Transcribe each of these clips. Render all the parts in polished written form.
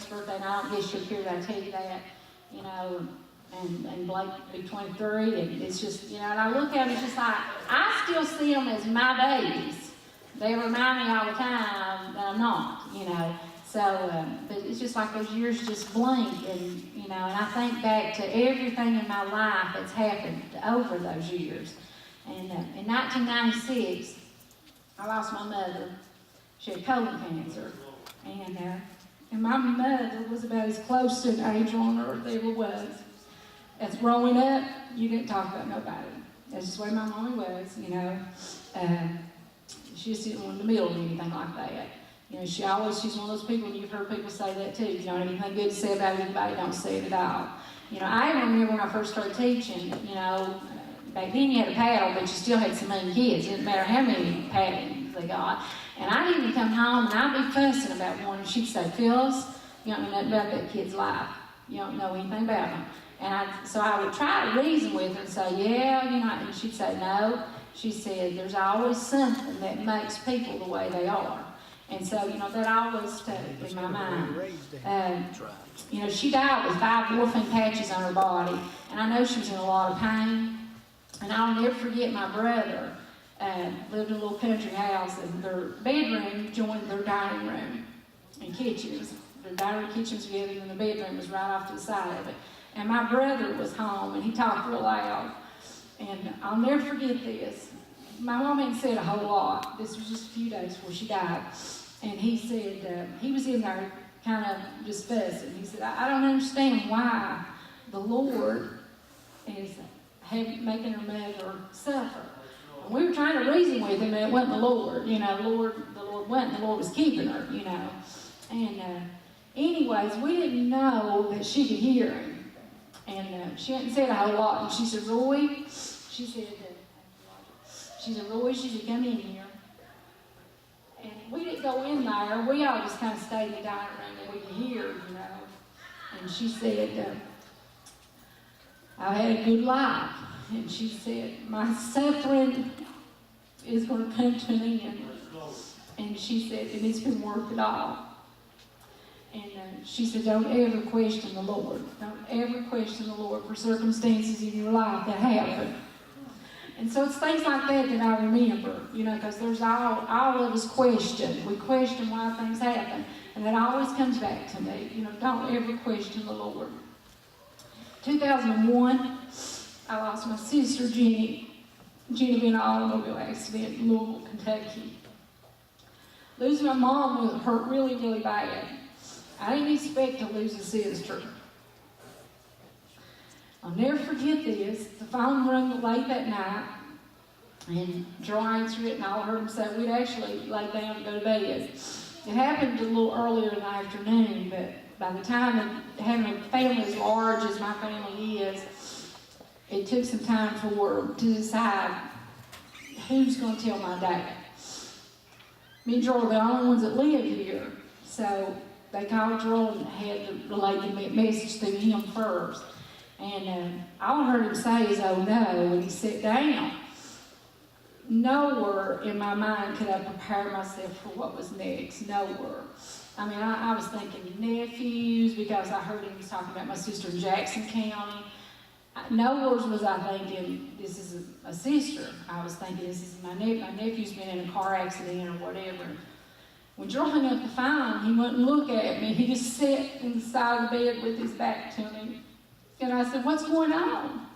Blake's birthday, and I don't guess you'll care that I tell you that, you know, and Blake will be 23, and it's just, you know, and I look at them, it's just like, I still see them as my babies. They remind me all the time that I'm not, you know. So, but it's just like those years just blink, and, you know, and I think back to everything in my life that's happened over those years. And in 1996, I lost my mother. She had colon cancer, and my mother was about as close to an angel on earth ever was. As growing up, you didn't talk about nobody. That's just the way my mommy was, you know. She just didn't want in the middle of anything like that. You know, she's one of those people, and you've heard people say that too. If you don't have anything good to say about anybody, don't say it at all. You know, I remember when I first started teaching, you know, back then you had a paddle, but you still had some mean kids. It didn't matter how many paddles they got. And I'd even come home and I'd be fussing about one, and she'd say, Phyllis, you don't know nothing about that kid's life. You don't know anything about them. And so I would try to reason with her and say, yeah, you know, and she'd say, no. She said, there's always something that makes people the way they are. And so, you know, that always stuck in my mind. You know, she died with 5 morphine patches on her body, and I know she was in a lot of pain. And I'll never forget my brother lived in a little country house, and their bedroom joined their dining room and kitchens. Their dining room kitchens together, and the bedroom was right off to the side of it. And my brother was home, and he talked real loud. And I'll never forget this. My mom hadn't said a whole lot. This was just a few days before she died. And he said, he was in there kind of just fussing. He said, I don't understand why the Lord is making her mother suffer. And we were trying to reason with him, and it wasn't the Lord. You know, the Lord wasn't. The Lord was keeping her, you know. And anyways, we didn't know that she could hear him. And she hadn't said a whole lot. And she said, Roy, she said, Roy, she said, come in here. And we didn't go in there. We all just kind of stayed in the dining room, and we could hear, you know. And she said, I've had a good life. And she said, my suffering is going to come to an end. And she said, and it's been worth it all. And she said, don't ever question the Lord. Don't ever question the Lord for circumstances in your life that happen. And so it's things like that that I remember, you know, because there's all of us question. We question why things happen. And that always comes back to me. You know, don't ever question the Lord. 2001, I lost my sister, Jenny. Jenny been in an automobile accident in Louisville, Kentucky. Losing my mom hurt really, really bad. I didn't expect to lose a sister. I'll never forget this. The phone rang late that night, and Joe answered it, and I heard him say we'd actually lay down and go to bed. It happened a little earlier in the afternoon, but by the time having a family as large as my family is, it took some time for her to decide who's going to tell my dad. Me and Joel are the only ones that live here, so they called Joel and had to relay the message to him first. And all I heard him say is, oh no, when he sat down. Nowhere in my mind could I prepare myself for what was next, nowhere. I mean, I was thinking nephews, because I heard him was talking about my sister in Jackson County. Nowhere was I thinking, this is a sister. I was thinking, this is my nephew's been in a car accident or whatever. When Joel hung up the phone, he wouldn't look at me. He just sat in the side of the bed with his back to me. And I said, what's going on?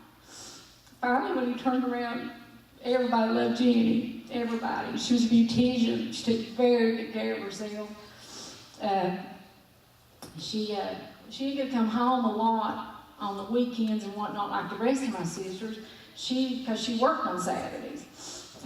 Finally, when he turned around, everybody loved Jenny. Everybody. She was a beautician. She took very good care of herself. She ended up come home a lot on the weekends and whatnot, like the rest of my sisters. Because she worked on Saturdays.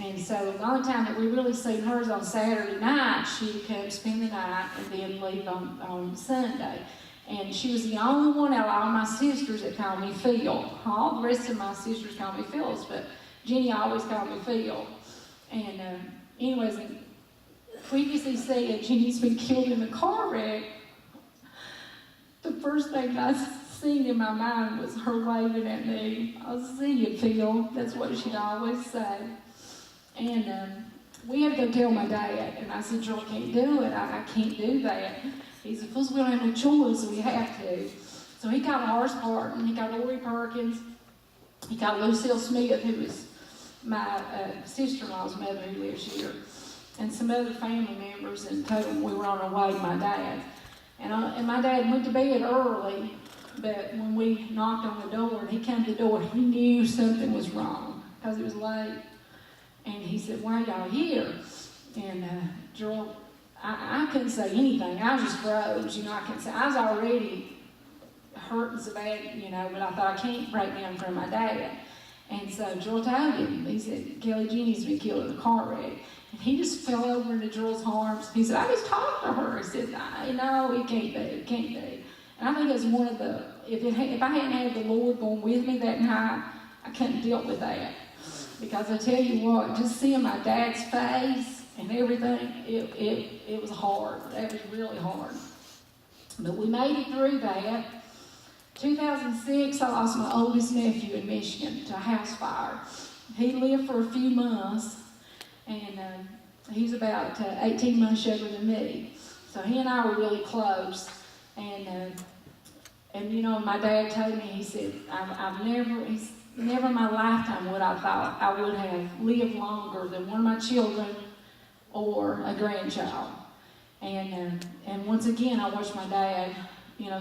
And so the only time that we really seen her is on Saturday night. She'd come spend the night and then leave on Sunday. And she was the only one out of all my sisters that called me Phil. All the rest of my sisters called me Phyllis, but Jenny always called me Phil. And anyways, previously said Jenny's been killed in a car wreck. The first thing I seen in my mind was her waving at me. I'll see you, Phil. That's what she'd always say. And we had to go tell my dad, and I said, Joel, I can't do it. I can't do that. He said, "Phyllis, we don't have no choice, so we have to." So he called Horace Barton, he called Lori Perkins, he called Lucille Smith, who was my sister-in-law's mother who lives here, and some other family members, and told them we were on our way to my dad. And my dad went to bed early, but when we knocked on the door and he came to the door, he knew something was wrong because it was late. And he said, "Why are y'all here?" And Gerald, I couldn't say anything. I just froze, I couldn't say. I was already hurting so bad, but I thought I can't break down in front of my dad. And so Gerald told him, he said, "Kelly Jenny's been killed in a car wreck." And he just fell over into Gerald's arms. He said, "I just talked to her." He said, "No, it can't be, it can't be." And I think it's one of the, if I hadn't had the Lord going with me that night, I couldn't deal with that. Because I tell you what, just seeing my dad's face and everything, it was hard. That was really hard. But we made it through that. 2006, I lost my oldest nephew in Michigan to a house fire. He lived for a few months, and he's about 18 months younger than me. So he and I were really close. And my dad told me, he said, never in my lifetime would I thought I would have lived longer than one of my children or a grandchild. And once again, I watched my dad,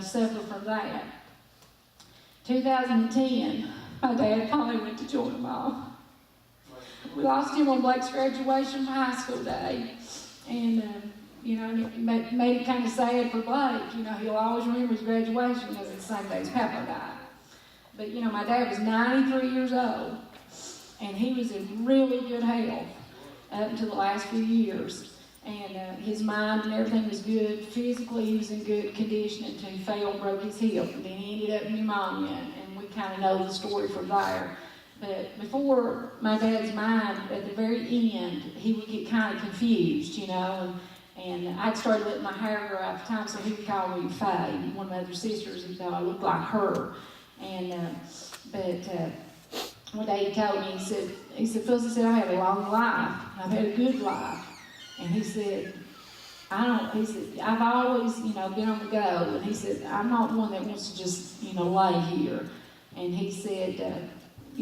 suffer from that. 2010, my dad finally went to join them all. We lost him on Blake's graduation from high school day. And, it made it kind of sad for Blake. He'll always remember his graduation because it's the same day his papa died. But, my dad was 93 years old, and he was in really good health up until the last few years. And his mind and everything was good. Physically, he was in good condition until he fell and broke his hip. And then he ended up in pneumonia, and we kind of know the story from there. But before my dad's mind, at the very end, he would get kind of confused, and I'd started letting my hair grow out at the time, so he would call me Faye. One of my other sisters, he thought I looked like her. And one day he told me, he said, "Phyllis," he said, "I've had a long life. I've had a good life." And he said, "I've always, been on the go." And he said, "I'm not one that wants to just, lay here." And he said,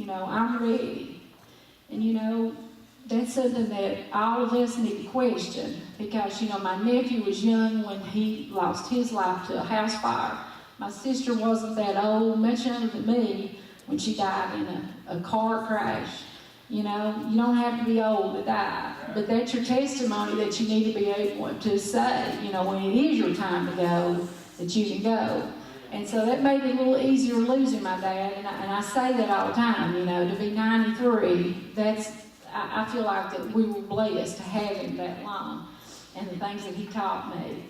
"I'm ready." And, that's something that all of us need to question because, my nephew was young when he lost his life to a house fire. My sister wasn't that old, much younger than me, when she died in a car crash. You don't have to be old to die, but that's your testimony that you need to be able to say, when it is your time to go, that you can go. And so that made it a little easier losing my dad, and I say that all the time, to be 93, I feel like that we were blessed to have him that long, and the things that he taught me.